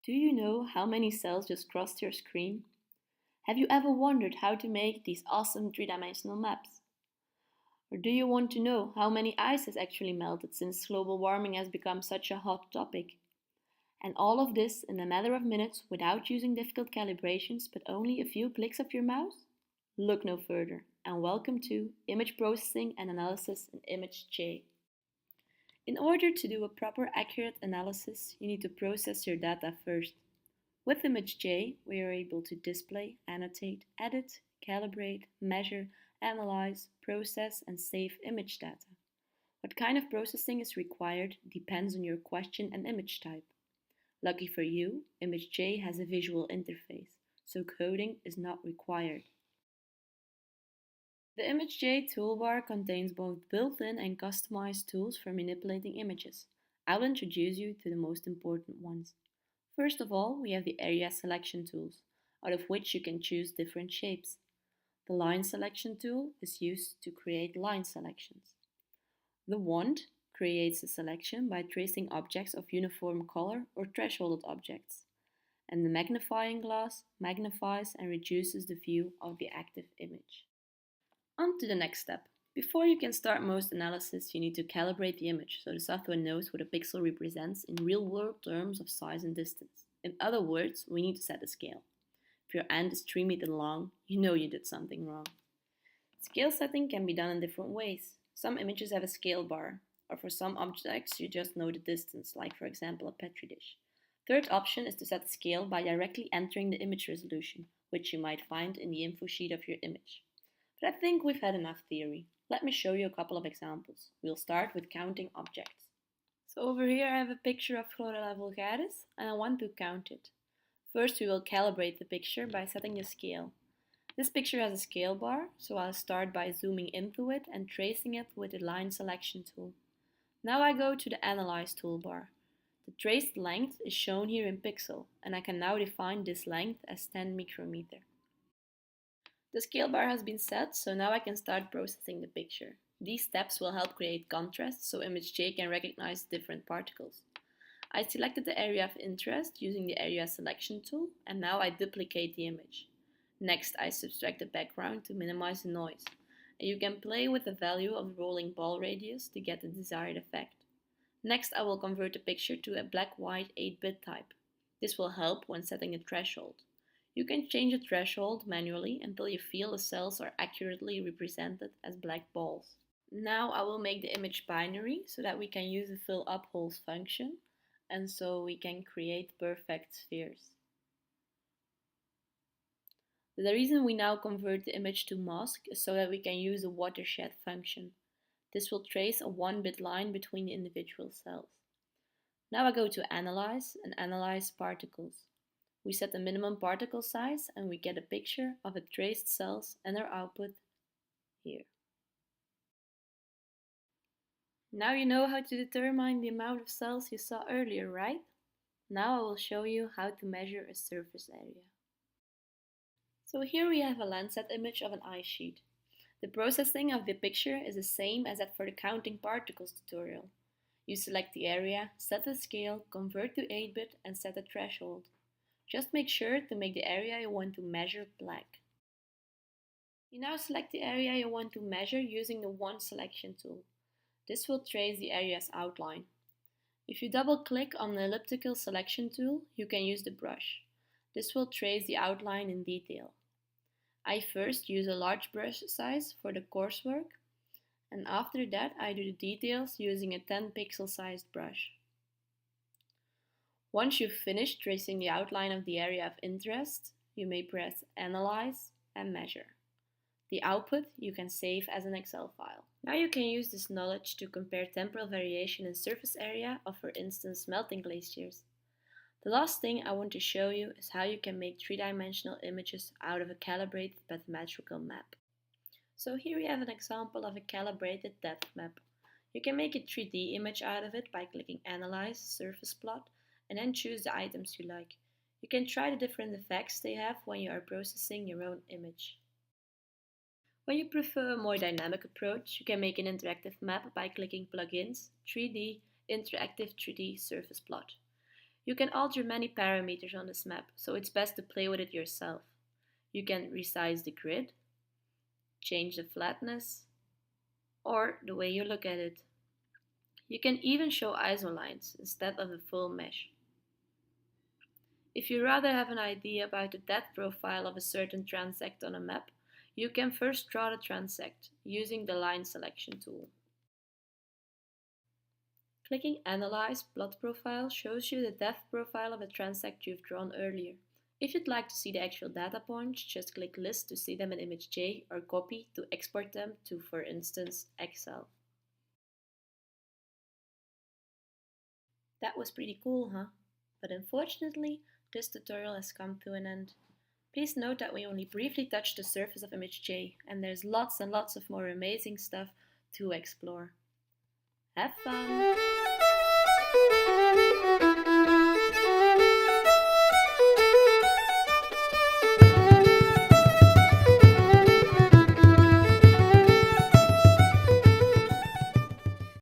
Do you know how many cells just crossed your screen? Have you ever wondered how to make these awesome three-dimensional maps? Or do you want to know how many ice has actually melted since global warming has become such a hot topic? And all of this in a matter of minutes without using difficult calibrations but only a few clicks of your mouse? Look no further and welcome to Image Processing and Analysis in ImageJ. In order to do a proper accurate analysis, you need to process your data first. With ImageJ, we are able to display, annotate, edit, calibrate, measure, analyze, process, and save image data. What kind of processing is required depends on your question and image type. Lucky for you, ImageJ has a visual interface, so coding is not required. The ImageJ toolbar contains both built-in and customized tools for manipulating images. I'll introduce you to the most important ones. First of all, we have the area selection tools, out of which you can choose different shapes. The line selection tool is used to create line selections. The wand creates a selection by tracing objects of uniform color or thresholded objects. And the magnifying glass magnifies and reduces the view of the active image. On to the next step. Before you can start most analysis, you need to calibrate the image so the software knows what a pixel represents in real-world terms of size and distance. In other words, we need to set a scale. If your ant is 3 meters long, you know you did something wrong. Scale setting can be done in different ways. Some images have a scale bar, or for some objects you just know the distance, like for example a petri dish. Third option is to set the scale by directly entering the image resolution, which you might find in the info sheet of your image. But I think we've had enough theory. Let me show you a couple of examples. We'll start with counting objects. So over here I have a picture of Chlorella vulgaris and I want to count it. First we will calibrate the picture by setting the scale. This picture has a scale bar, so I'll start by zooming into it and tracing it with the line selection tool. Now I go to the Analyze toolbar. The traced length is shown here in pixel and I can now define this length as 10 micrometer. The scale bar has been set, so now I can start processing the picture. These steps will help create contrast so ImageJ can recognize different particles. I selected the area of interest using the area selection tool and now I duplicate the image. Next I subtract the background to minimize the noise. And you can play with the value of the rolling ball radius to get the desired effect. Next I will convert the picture to a black-white 8-bit type. This will help when setting a threshold. You can change the threshold manually until you feel the cells are accurately represented as black balls. Now I will make the image binary so that we can use the fill up holes function and so we can create perfect spheres. The reason we now convert the image to mask is so that we can use the watershed function. This will trace a 1-bit line between the individual cells. Now I go to Analyze and Analyze Particles. We set the minimum particle size and we get a picture of the traced cells and their output here. Now you know how to determine the amount of cells you saw earlier, right? Now I will show you how to measure a surface area. So here we have a Landsat image of an ice sheet. The processing of the picture is the same as that for the counting particles tutorial. You select the area, set the scale, convert to 8-bit and set a threshold. Just make sure to make the area you want to measure black. You now select the area you want to measure using the Wand selection tool. This will trace the area's outline. If you double-click on the elliptical selection tool, you can use the brush. This will trace the outline in detail. I first use a large brush size for the coarsework, and after that I do the details using a 10 pixel sized brush. Once you've finished tracing the outline of the area of interest, you may press Analyze and Measure. The output you can save as an Excel file. Now you can use this knowledge to compare temporal variation in surface area of, for instance, melting glaciers. The last thing I want to show you is how you can make three-dimensional images out of a calibrated mathematical map. So here we have an example of a calibrated depth map. You can make a 3D image out of it by clicking Analyze, Surface Plot, and then choose the items you like. You can try the different effects they have when you are processing your own image. When you prefer a more dynamic approach, you can make an interactive map by clicking Plugins, 3D, Interactive 3D Surface Plot. You can alter many parameters on this map, so it's best to play with it yourself. You can resize the grid, change the flatness, or the way you look at it. You can even show ISO lines instead of a full mesh. If you rather have an idea about the depth profile of a certain transect on a map, you can first draw the transect using the line selection tool. Clicking Analyze Plot Profile shows you the depth profile of a transect you've drawn earlier. If you'd like to see the actual data points, just click List to see them in ImageJ or Copy to export them to, for instance, Excel. That was pretty cool, huh? But unfortunately, this tutorial has come to an end. Please note that we only briefly touched the surface of ImageJ, and there's lots and lots of more amazing stuff to explore. Have fun!